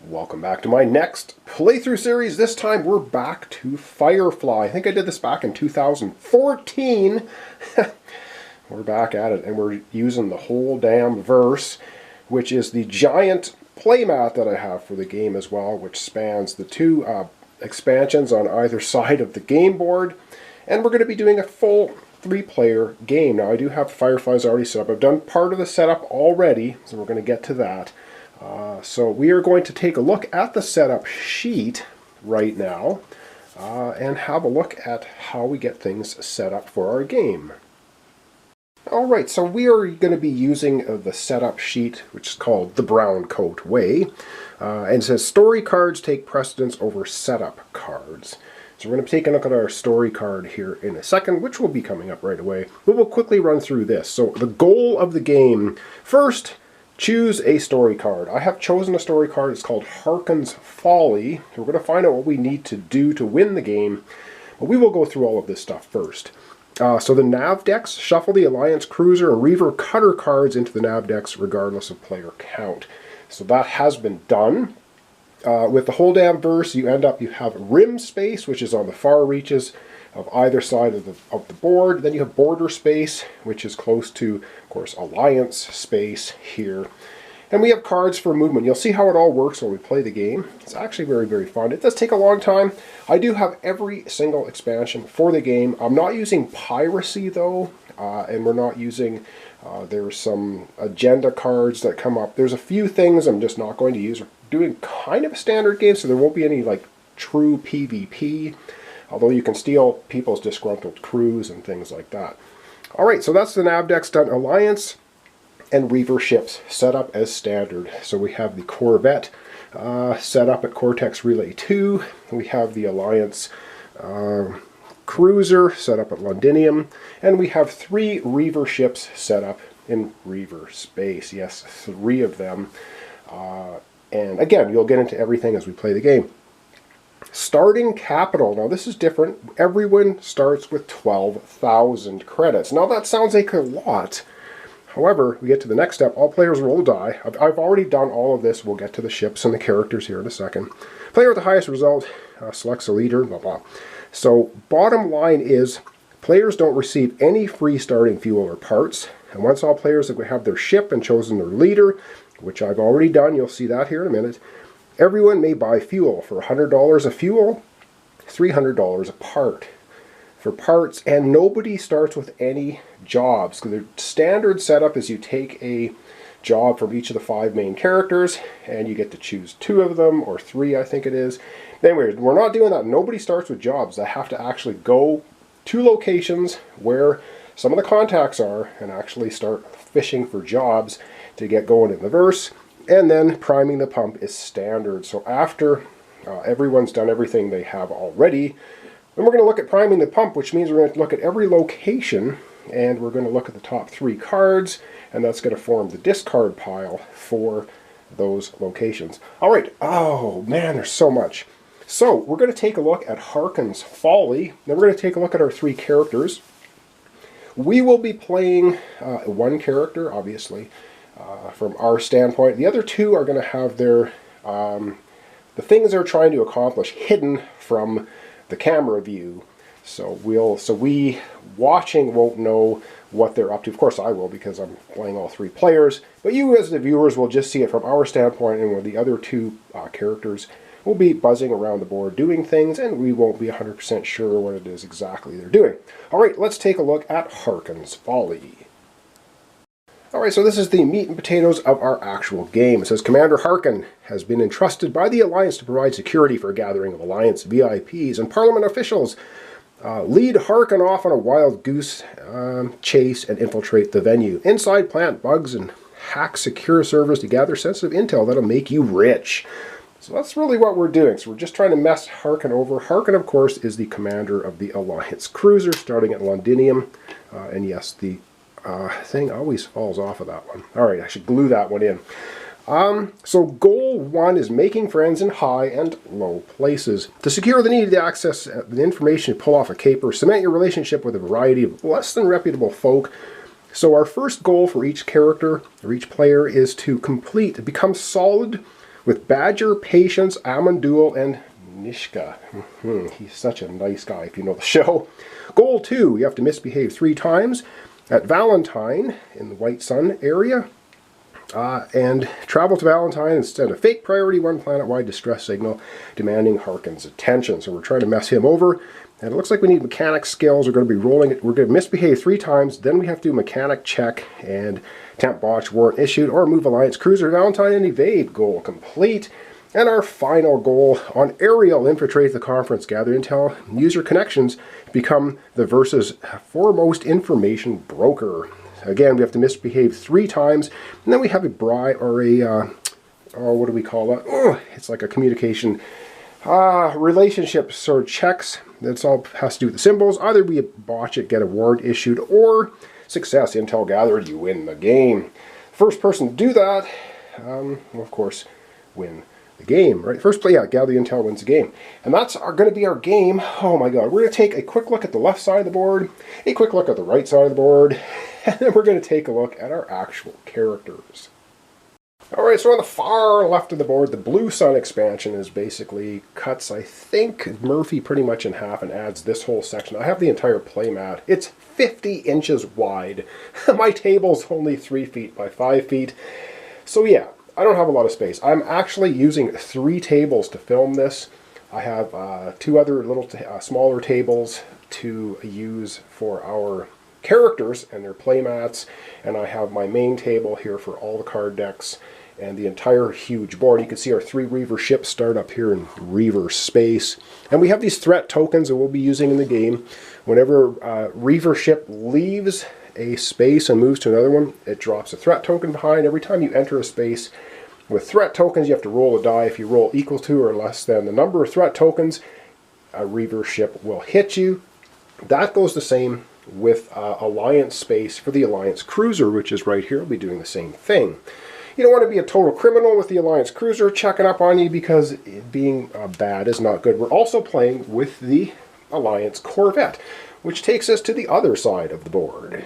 Welcome back to my next playthrough series. This time we're back to Firefly. I think I did this back in 2014. We're back at it, and we're using the whole damn verse, which is the giant playmat that I have for the game as well, which spans the two expansions on either side of the game board. And we're going to be doing a full 3-player game. Now, I do have Fireflies already set up. I've done part of the setup already, so we're going to get to that. So we are going to take a look at the setup sheet right now and have a look at how we get things set up for our game. Alright, so we are going to be using the setup sheet, which is called the Brown Coat Way. And it says story cards take precedence over setup cards. So we're going to take a look at our story card here in a second, which will be coming up right away. But we'll quickly run through this. So the goal of the game, first, choose a story card. I have chosen a story card. It's called Harkins Folly. We're going to find out what we need to do to win the game. But we will go through all of this stuff first. So the nav decks, shuffle the Alliance Cruiser and Reaver Cutter cards into the nav decks regardless of player count. So that has been done. With the whole damn verse, you have rim space, which is on the far reaches of either side of the board. Then you have border space, which is close to, of course, Alliance space here. And we have cards for movement. You'll see how it all works when we play the game. It's actually very, very fun. It does take a long time. I do have every single expansion for the game. I'm not using piracy, though, and we're not using... there's some agenda cards that come up. There's a few things I'm just not going to use. We're doing kind of a standard game, so there won't be any like true PvP. Although you can steal people's disgruntled crews and things like that. Alright, so that's the nav decks done. Alliance and Reaver ships set up as standard. So we have the Corvette set up at Cortex Relay 2. We have the Alliance Cruiser set up at Londinium. And we have 3 Reaver ships set up in Reaver space. Yes, 3 of them. And again, you'll get into everything as we play the game. Starting capital. Now this is different. Everyone starts with 12,000 credits. Now that sounds like a lot. However, we get to the next step. All players roll a die. I've already done all of this. We'll get to the ships and the characters here in a second. Player with the highest result selects a leader, blah, blah. So bottom line is players don't receive any free starting fuel or parts. And once all players have their ship and chosen their leader, which I've already done, you'll see that here in a minute, everyone may buy fuel for $100 a fuel, $300 a part for parts, and nobody starts with any jobs. The standard setup is you take a job from each of the 5 main characters, and you get to choose 2 of them, or 3 I think it is. Anyway, we're not doing that. Nobody starts with jobs. They have to actually go to locations where some of the contacts are and actually start fishing for jobs to get going in the verse. And then priming the pump is standard. So after everyone's done everything they have already, then we're going to look at priming the pump, which means we're going to look at every location, and we're going to look at the top 3 cards, and that's going to form the discard pile for those locations. All right. Oh, man, there's so much. So we're going to take a look at Harkins Folly. Then we're going to take a look at our 3 characters. We will be playing 1 character, obviously, from our standpoint. The other 2 are going to have their the things they're trying to accomplish hidden from the camera view. So we watching won't know what they're up to. Of course I will, because I'm playing all 3 players. But you as the viewers will just see it from our standpoint, and where the other 2 characters will be buzzing around the board doing things, and we won't be 100% sure what it is exactly they're doing. Alright, let's take a look at Harkins Folly. Alright, so this is the meat and potatoes of our actual game. It says, Commander Harkin has been entrusted by the Alliance to provide security for a gathering of Alliance VIPs and Parliament officials. Lead Harkin off on a wild goose chase and infiltrate the venue. Inside, plant bugs and hack secure servers to gather sensitive intel that'll make you rich. So that's really what we're doing. So we're just trying to mess Harkin over. Harkin, of course, is the commander of the Alliance Cruiser, starting at Londinium. And yes, the thing always falls off of that one. Alright, I should glue that one in. So goal 1 is making friends in high and low places. To secure the needed access the information to pull off a caper, cement your relationship with a variety of less than reputable folk. So our first goal for each character, or each player, is to become solid with Badger, Patience, Amandul, and Nishka. He's such a nice guy if you know the show. Goal 2, you have to misbehave 3 times at Valentine in the White Sun area. And travel to Valentine and send a fake priority 1 planet-wide distress signal demanding Harkin's attention. So we're trying to mess him over. And it looks like we need mechanic skills. We're going to be rolling it. We're going to misbehave 3 times. Then we have to do mechanic check and temp botch, warrant issued, or move Alliance cruiser to Valentine and evade. Goal complete. And our final goal on aerial, infiltrate the conference, gather intel, use your connections, become the Versa's foremost information broker. Again, we have to misbehave 3 times, and then we have a bribe, or a, what do we call that? Oh, it's like a communication relationship sort of checks. That's all has to do with the symbols. Either we botch it, get a warrant issued, or success, intel gathered, you win the game. First person to do that, will of course win the game, right? First play, yeah, gather the intel wins the game. And that's going to be our game. Oh my god, we're going to take a quick look at the left side of the board, a quick look at the right side of the board, and then we're going to take a look at our actual characters. Alright, so on the far left of the board, the Blue Sun expansion is basically cuts, I think, Murphy pretty much in half and adds this whole section. I have the entire playmat. It's 50 inches wide. My table's only 3 feet by 5 feet. So yeah, I don't have a lot of space. I'm actually using 3 tables to film this. I have 2 other little smaller tables to use for our characters and their playmats, and I have my main table here for all the card decks and the entire huge board. You can see our 3 Reaver ships start up here in Reaver space, and we have these threat tokens that we'll be using in the game. Whenever Reaver ship leaves a space and moves to another one, it drops a threat token behind. Every time you enter a space with threat tokens, you have to roll a die. If you roll equal to or less than the number of threat tokens, a Reaver ship will hit you. That goes the same with Alliance space for the Alliance cruiser, which is right here. We'll be doing the same thing. You don't want to be a total criminal with the Alliance cruiser checking up on you, because being bad is not good. We're also playing with the Alliance Corvette, which takes us to the other side of the board.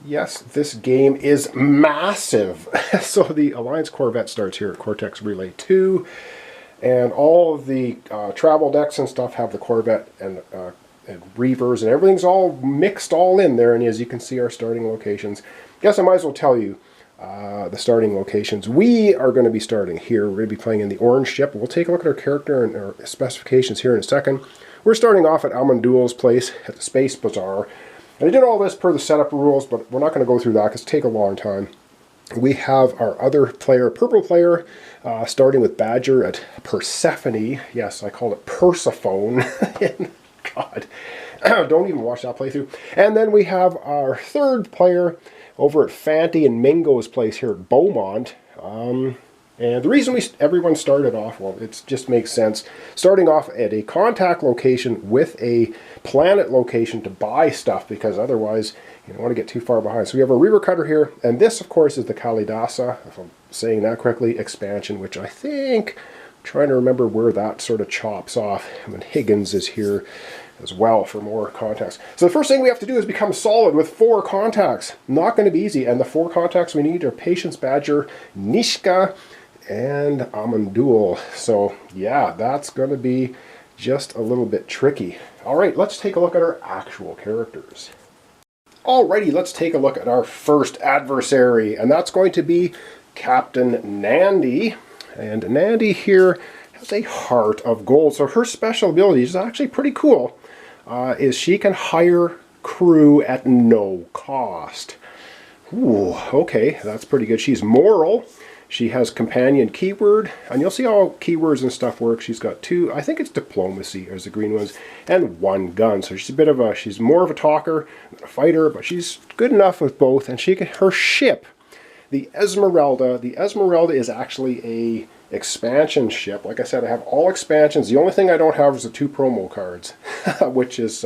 Yes, this game is massive. So the Alliance Corvette starts here at Cortex Relay 2, and all of the travel decks and stuff have the Corvette and Reavers, and everything's all mixed all in there. And as you can see, our starting locations. Guess I might as well tell you the starting locations. We are going to be starting here. We're going to be playing in the orange ship. We'll take a look at our character and our specifications here in a second. We're starting off at Amandul's place at the Space Bazaar. And I did all this per the setup rules, but we're not going to go through that because it'll take a long time. We have our other player, purple player, starting with Badger at Persephone. Yes, I called it Persephone. God, don't even watch that playthrough. And then we have our third player over at Fanty and Mingo's place here at Beaumont. And the reason everyone started off, well, it just makes sense. Starting off at a contact location with a planet location to buy stuff, because otherwise you don't want to get too far behind. So we have a Reaver Cutter here, and this, of course, is the Kalidasa, if I'm saying that correctly, expansion, which I think, I'm trying to remember where that sort of chops off. And Higgins is here as well for more contacts. So the first thing we have to do is become solid with 4 contacts. Not going to be easy, and the 4 contacts we need are Patience, Badger, Nishka, and Amandul. So yeah, that's going to be just a little bit tricky. Alright, let's take a look at our actual characters. Alrighty, let's take a look at our first adversary, and that's going to be Captain Nandy. And Nandy here has a heart of gold. So her special ability is actually pretty cool. Is she can hire crew at no cost. Ooh, okay, that's pretty good. She's moral. She has companion keyword, and you'll see how keywords and stuff work. She's got 2, I think it's diplomacy as the green ones, and 1 gun. So she's more of a talker than a fighter, but she's good enough with both. And her ship, the Esmeralda. The Esmeralda is actually a expansion ship. Like I said, I have all expansions. The only thing I don't have is the 2 promo cards, which is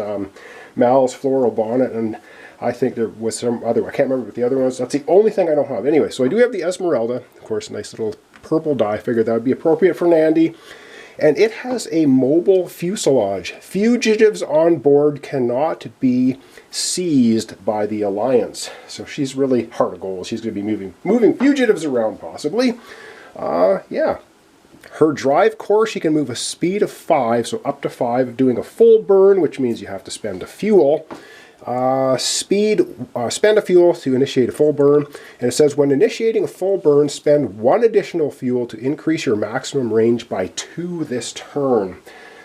Mal's Floral Bonnet, and I think there was some other, I can't remember what the other ones. That's the only thing I don't have. Anyway, so I do have the Esmeralda. Of course, a nice little purple die. Figured that would be appropriate for Nandy. And it has a mobile fuselage. Fugitives on board cannot be seized by the Alliance. So she's really heart of gold. She's going to be moving fugitives around, possibly. Yeah. Her drive core, she can move a speed of 5, so up to 5, doing a full burn, which means you have to spend a fuel. Spend a fuel to initiate a full burn. And it says, when initiating a full burn, spend 1 additional fuel to increase your maximum range by 2 this turn.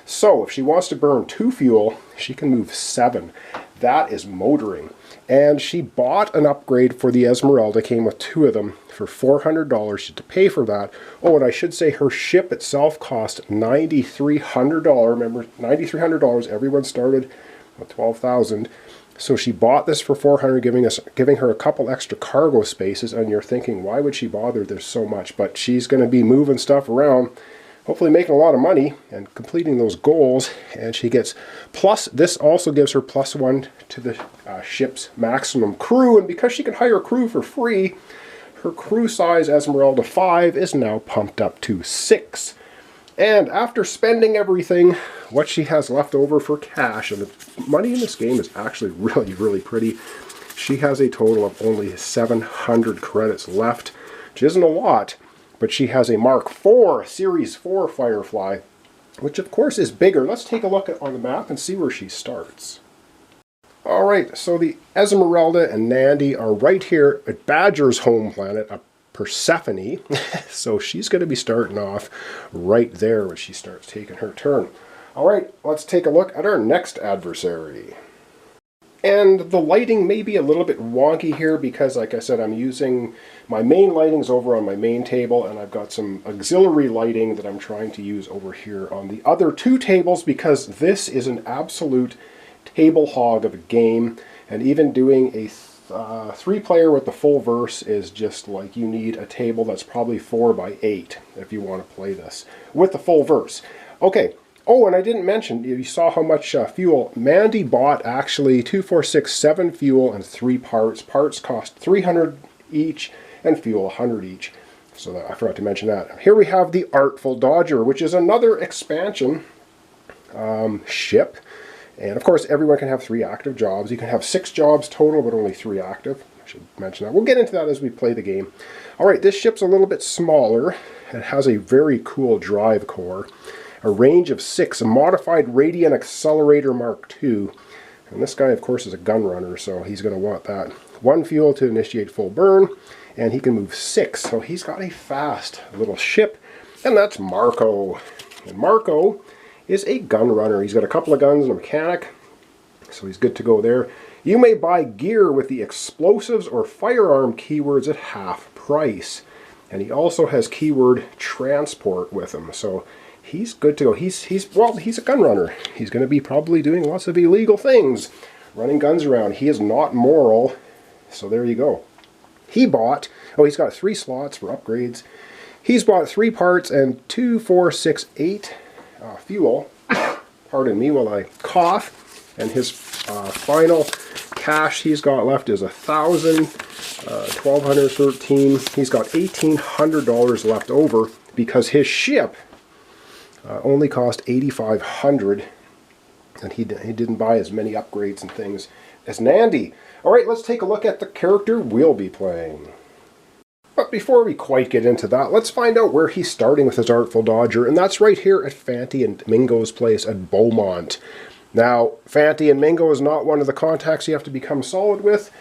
So if she wants to burn 2 fuel, she can move 7. That is motoring. And she bought an upgrade for the Esmeralda, came with 2 of them, for $400. She had to pay for that. Oh, and I should say her ship itself cost $9,300. Remember, $9,300. Everyone started with $12,000. So she bought this for $400, giving her a couple extra cargo spaces. And you're thinking, why would she bother? There's so much. But she's going to be moving stuff around, hopefully making a lot of money and completing those goals. And she gets plus, this also gives her +1 to the ship's maximum crew. And because she can hire a crew for free, her crew size Esmeralda 5 is now pumped up to 6. And after spending everything, what she has left over for cash, and the money in this game is actually really, really pretty. She has a total of only 700 credits left, which isn't a lot. But she has a Mark IV, Series 4 Firefly, which of course is bigger. Let's take a look on the map and see where she starts. Alright, so the Esmeralda and Nandy are right here at Badger's home planet, Persephone. So she's going to be starting off right there when she starts taking her turn. Alright, let's take a look at our next adversary. And the lighting may be a little bit wonky here because, like I said, I'm using my main lighting's over on my main table, and I've got some auxiliary lighting that I'm trying to use over here on the other 2 tables because this is an absolute table hog of a game, and even doing a 3-player with the full verse is just like you need a table that's probably 4 by 8 if you want to play this with the full verse. Okay. Oh, and I didn't mention, you saw how much fuel. Nandy bought actually 2, 4, 6, 7 fuel and 3 parts. Parts cost 300 each and fuel 100 each. So that, I forgot to mention that. Here we have the Artful Dodger, which is another expansion ship. And of course, everyone can have 3 active jobs. You can have 6 jobs total, but only 3 active. I should mention that. We'll get into that as we play the game. All right, this ship's a little bit smaller. It has a very cool drive core. A range of 6, a modified Radiant Accelerator Mark II. And this guy, of course, is a gun runner, so he's going to want that. 1 fuel to initiate full burn, and he can move 6. So he's got a fast little ship, and that's Marco. And Marco is a gun runner. He's got a couple of guns and a mechanic, so he's good to go there. You may buy gear with the explosives or firearm keywords at half price. And he also has keyword transport with him, so he's good to go. He's a gun runner. He's going to be probably doing lots of illegal things, running guns around. He is not moral, so there you go. He bought, oh, he's got 3 slots for upgrades. He's bought 3 parts and 2, 4, 6, 8 fuel. Pardon me while I cough. And his final cash he's got left is $1,000, $1,213. He's got $1,800 left over because his ship only cost $8,500, and he didn't buy as many upgrades and things as Nandy. Alright, let's take a look at the character we'll be playing. But before we quite get into that, let's find out where he's starting with his Artful Dodger, and that's right here at Fanty and Mingo's place at Beaumont. Now, Fanty and Mingo is not one of the contacts you have to become solid with,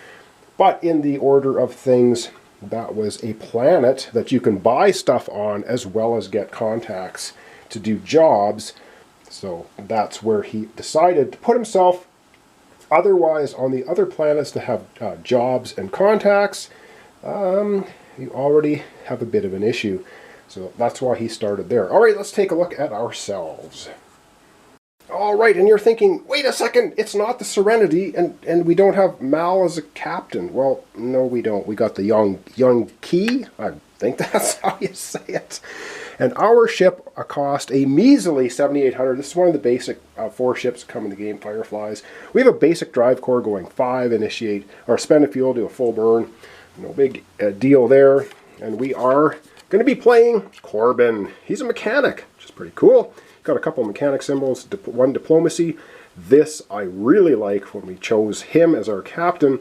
but in the order of things, that was a planet that you can buy stuff on as well as get contacts to do jobs. So that's where he decided to put himself. Otherwise, on the other planets to have jobs and contacts, you already have a bit of an issue. So that's why he started there. All right, let's take a look at ourselves. All right, and you're thinking, wait a second, it's not the Serenity, and we don't have Mal as a captain. Well, no, we don't. We got the Yuan Key. I think that's how you say it. And our ship cost a measly $7,800. This is one of the basic 4 ships that come in the game, Fireflies. We have a basic drive core going 5, initiate, or spend a fuel, do a full burn. No big deal there. And we are going to be playing Corbin. He's a mechanic, which is pretty cool. Got a couple of mechanic symbols, 1 diplomacy. This I really like when we chose him as our captain.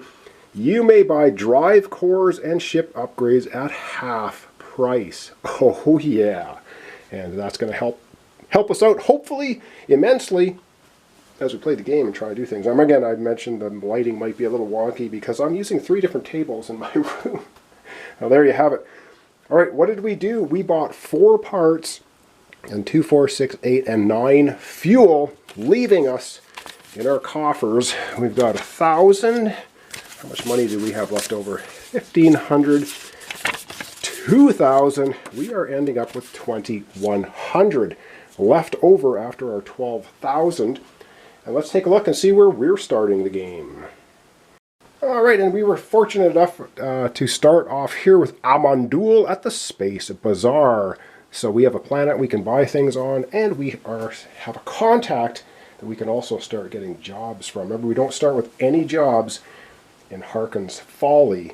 You may buy drive cores and ship upgrades at half price. Oh yeah. And that's going to help us out, hopefully, immensely, as we play the game and try to do things. Again, I mentioned the lighting might be a little wonky because I'm using 3 different tables in my room. Now there you have it. All right, what did we do? We bought 4 parts and 2, 4, 6, 8, and 9 fuel, leaving us in our coffers. We've got 1,000. How much money do we have left over? 1,500. 2,000. We are ending up with 2,100 left over after our 12,000. And let's take a look and see where we're starting the game. Alright, and we were fortunate enough to start off here with Amandul at the Space Bazaar. So we have a planet we can buy things on, and we have a contact that we can also start getting jobs from. Remember, we don't start with any jobs in Harkins Folly.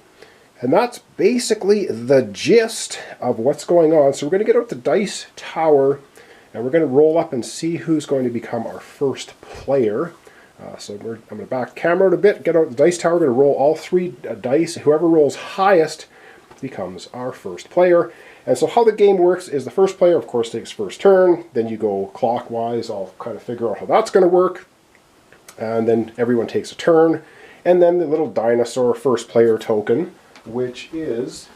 And that's basically the gist of what's going on. So we're going to get out the dice tower, and we're going to roll up and see who's going to become our first player. I'm going to back the camera out a bit, get out the dice tower, we're going to roll all 3 dice. Whoever rolls highest becomes our first player. And so how the game works is the first player, of course, takes first turn. Then you go clockwise. I'll kind of figure out how that's going to work. And then everyone takes a turn. And then the little dinosaur first player token, which is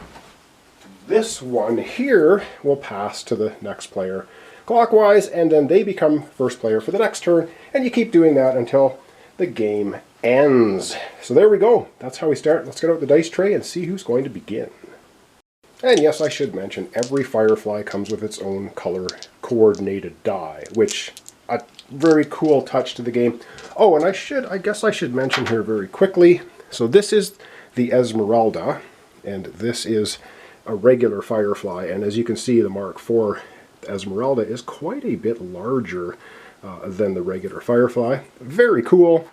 this one here, will pass to the next player clockwise, and then they become first player for the next turn, and you keep doing that until the game ends. So there we go. That's how we start. Let's get out the dice tray and see who's going to begin. And yes, I should mention, every Firefly comes with its own color coordinated die, which a very cool touch to the game. Oh, and I guess I should mention here very quickly. So this is the Esmeralda, and this is a regular Firefly, and as you can see, the Mark IV Esmeralda is quite a bit larger than the regular Firefly. Very cool.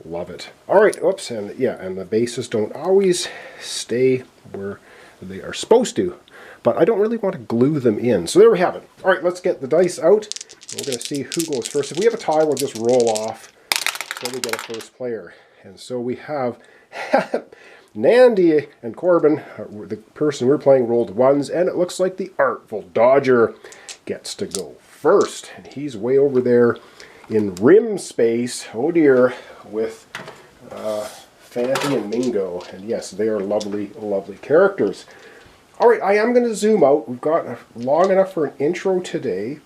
Love it. All right, oops, and yeah, and the bases don't always stay where they are supposed to, but I don't really want to glue them in. So there we have it. All right, let's get the dice out. We're going to see who goes first. If we have a tie, we'll just roll off so we get a first player. And so we have Nandy and Corbin, the person we're playing, rolled 1s, and it looks like the Artful Dodger gets to go first. And he's way over there in rim space, oh dear, with Fanty and Mingo. And yes, they are lovely, lovely characters. All right, I am going to zoom out. We've got long enough for an intro today.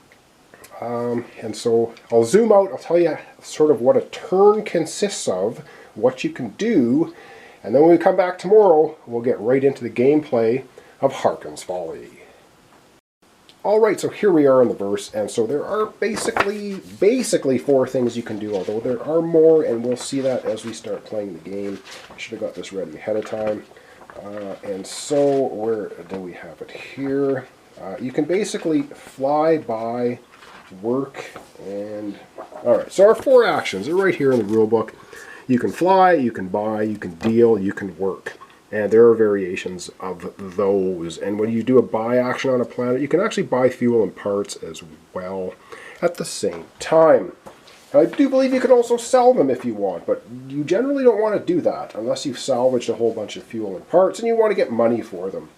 And so I'll zoom out. I'll tell you sort of what a turn consists of, what you can do, and then when we come back tomorrow, we'll get right into the gameplay of Harkins Folly. Alright, so here we are in the verse, and so there are basically 4 things you can do, although there are more, and we'll see that as we start playing the game. I should have got this ready ahead of time. And so, where do we have it here? You can basically fly, buy, work, and... Alright, so our 4 actions are right here in the rule book. You can fly, you can buy, you can deal, you can work. And there are variations of those. And when you do a buy action on a planet, you can actually buy fuel and parts as well at the same time. I do believe you can also sell them if you want, but you generally don't want to do that unless you've salvaged a whole bunch of fuel and parts and you want to get money for them.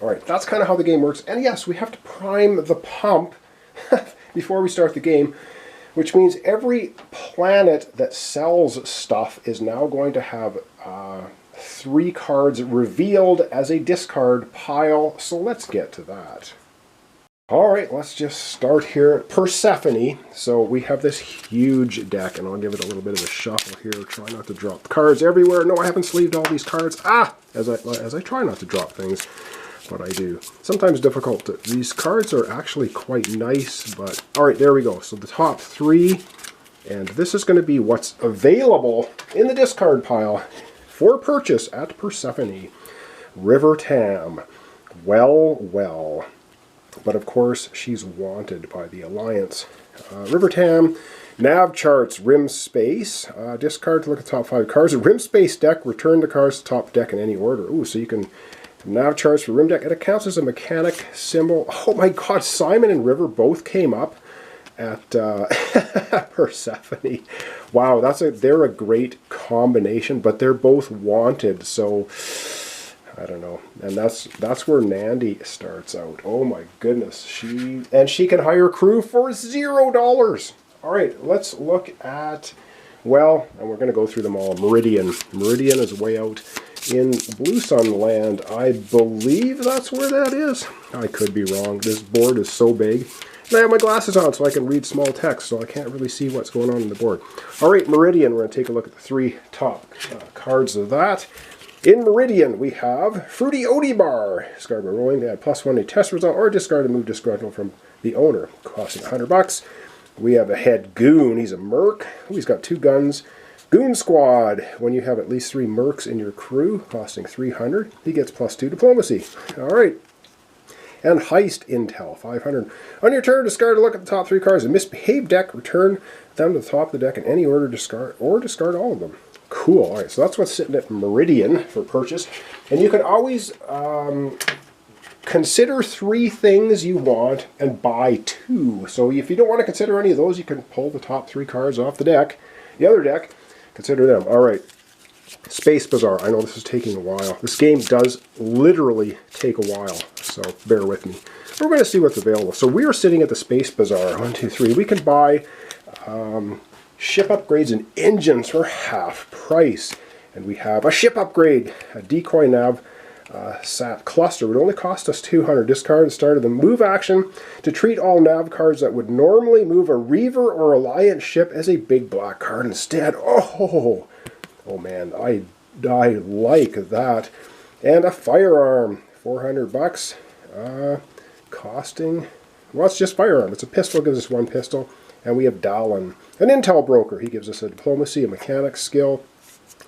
Alright, that's kind of how the game works. And yes, we have to prime the pump before we start the game, which means every planet that sells stuff is now going to have 3 cards revealed as a discard pile, so let's get to that. Alright, let's just start here. Persephone. So we have this huge deck, and I'll give it a little bit of a shuffle here. Try not to drop cards everywhere. No, I haven't sleeved all these cards. As I try not to drop things, but I do. Sometimes difficult. These cards are actually quite nice, but... Alright, there we go. So the top 3, and this is going to be what's available in the discard pile for purchase at Persephone. River Tam. Well. But of course, she's wanted by the Alliance. River Tam, nav charts, rim space. Discard to look at the top 5 cards. A rim space deck, return the cards to top deck in any order. Ooh, so you can nav charts for rim deck. It accounts as a mechanic symbol. Oh my god, Simon and River both came up at Persephone. Wow, they're a great combination, but they're both wanted, so I don't know. And that's where Nandy starts out. Oh my goodness. She can hire crew for $0. All right, let's look at, well, and we're going to go through them all. Meridian. Meridian is way out in Blue Sun Land. I believe that's where that is. I could be wrong. This board is so big. And I have my glasses on so I can read small text, so I can't really see what's going on the board. All right, Meridian. We're going to take a look at the 3 top cards of that. In Meridian, we have Fruity Odie Bar. Discard by rolling to add +1 to test result, or discard a move disgruntled from the owner, costing $100. We have a head goon. He's a merc. Ooh, he's got 2 guns. Goon Squad. When you have at least 3 mercs in your crew, costing $300, he gets +2 diplomacy. All right. And Heist Intel, 500. On your turn, discard a look at the top 3 cards of Misbehaved deck. Return them to the top of the deck in any order, discard all of them. Cool. All right, so that's what's sitting at Meridian for purchase. And you can always consider 3 things you want and buy 2. So if you don't want to consider any of those, you can pull the top 3 cards off the deck. The other deck, consider them. All right. Space Bazaar. I know this is taking a while. This game does literally take a while, so bear with me. We're going to see what's available. So we are sitting at the Space Bazaar. 1, 2, 3. We can buy ship upgrades and engines for half price. And we have a ship upgrade, a decoy nav sat cluster. It would only cost us 200. Discard and start of the move action to treat all nav cards that would normally move a Reaver or Alliance ship as a big black card instead. Oh man, I like that. And a firearm, $400. Costing, well, it's just firearm. It's a pistol, gives us 1 pistol. And we have Dallin, an intel broker. He gives us a diplomacy, a mechanics skill.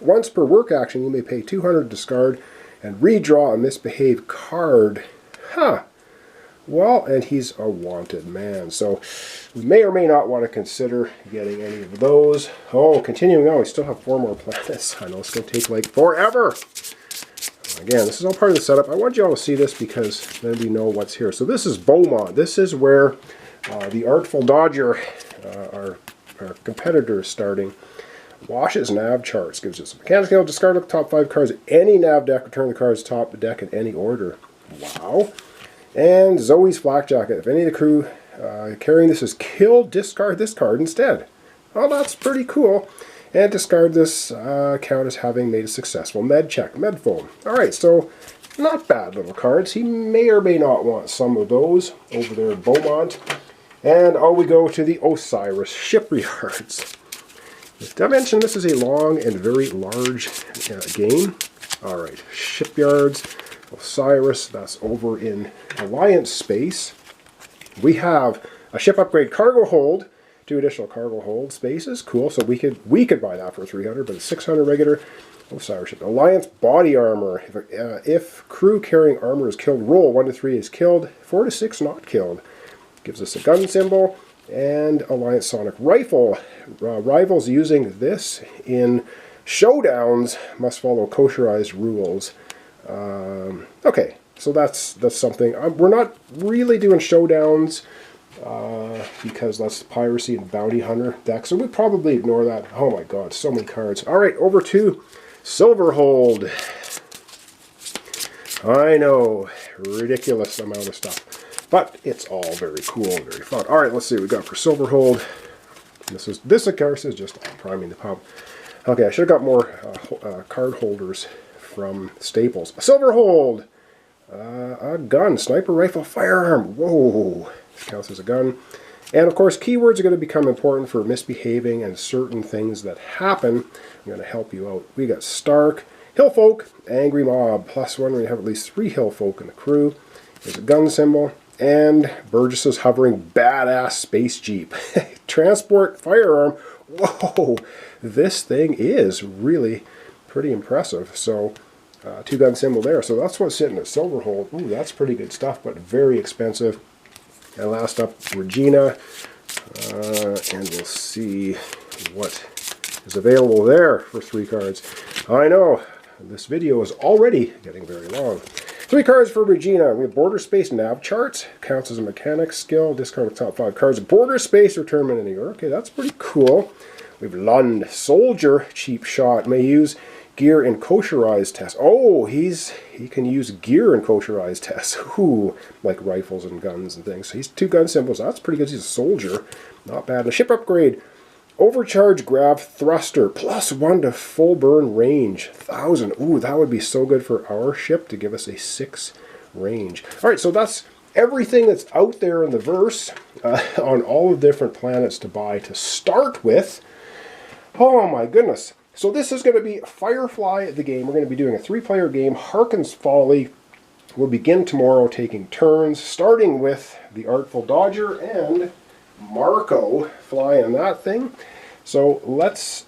Once per work action, you may pay 200 to discard and redraw a misbehaved card. Huh. Well, and he's a wanted man. So we may or may not want to consider getting any of those. Oh, continuing on, we still have 4 more planets. I know it's going to take like forever. Again, this is all part of the setup. I want you all to see this because then we know what's here. So this is Beaumont. This is where the Artful Dodger, our competitor, is starting. Washes nav charts. Gives us a mechanics skill. Discard the top 5 cards of any nav deck. Return the cards top of the deck in any order. Wow. And Zoe's Flak Jacket. If any of the crew carrying this is killed, discard this card instead. Oh, that's pretty cool. And discard this count as having made a successful med check. Med foam. Alright, so not bad little cards. He may or may not want some of those over there at Beaumont. And we go to the Osiris Shipyards. Did I mention this is a long and very large game? Alright, Shipyards. Osiris, that's over in Alliance space. We have a ship upgrade cargo hold, 2 additional cargo hold spaces. Cool. So we could buy that for 300, but it's 600 regular. Osiris ship. Alliance body armor. If crew carrying armor is killed, roll 1 to 3 is killed, 4 to 6 not killed. Gives us a gun symbol and Alliance sonic rifle. Rivals using this in showdowns must follow kosherized rules. Okay, so that's something. We're not really doing showdowns because that's piracy and bounty hunter deck, so we probably ignore that. Oh my god, so many cards. Alright, over to Silverhold. I know, ridiculous amount of stuff, but it's all very cool and very fun. Alright, let's see what we got for Silverhold. This of course is just priming the pump. Okay, I should have got more card holders from Staples. A Silverhold! A gun, sniper rifle, firearm. Whoa! This counts as a gun. And of course, keywords are going to become important for misbehaving and certain things that happen. I'm going to help you out. We got Stark, Hillfolk, Angry Mob. +1 when you have at least 3 Hillfolk in the crew. There's a gun symbol. And Burgess's hovering badass space jeep. Transport firearm. Whoa! This thing is really pretty impressive. So 2 gun symbol there. So that's what's sitting at Silverhold. Ooh, that's pretty good stuff, but very expensive. And last up, Regina. And we'll see what is available there for 3 cards. I know, this video is already getting very long. 3 cards for Regina. We have Border Space Nav Charts. Counts as a mechanics skill. Discard the top 5 cards. Border Space, return in any order. Okay, that's pretty cool. We have Lund Soldier, cheap shot. May use Gear in kosherized tests. Oh, he can use gear in kosherized tests. Ooh, like rifles and guns and things. So he's 2 gun symbols. That's pretty good. He's a soldier. Not bad. And a ship upgrade. Overcharge grav thruster. +1 to full burn range. 1,000. Ooh, that would be so good for our ship to give us a 6 range. All right, so that's everything that's out there in the verse on all the different planets to buy to start with. Oh my goodness. So this is going to be Firefly the game. We're going to be doing a 3-player game, Harkins Folly. We'll begin tomorrow taking turns, starting with the Artful Dodger and Marco flying that thing. So let's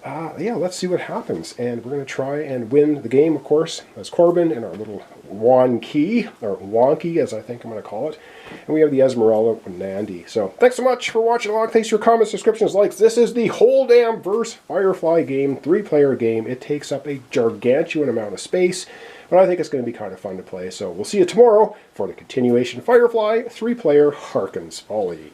see what happens. And we're going to try and win the game, of course, as Corbin in our little Yuan Key, or Wonky, as I think I'm going to call it. And we have the Esmeralda and Nandy. So thanks so much for watching along. Thanks for your comments, subscriptions, likes. This is the whole damn verse Firefly game, 3-player game. It takes up a gargantuan amount of space, but I think it's going to be kind of fun to play. So we'll see you tomorrow for the continuation Firefly 3-player Harkins Folly.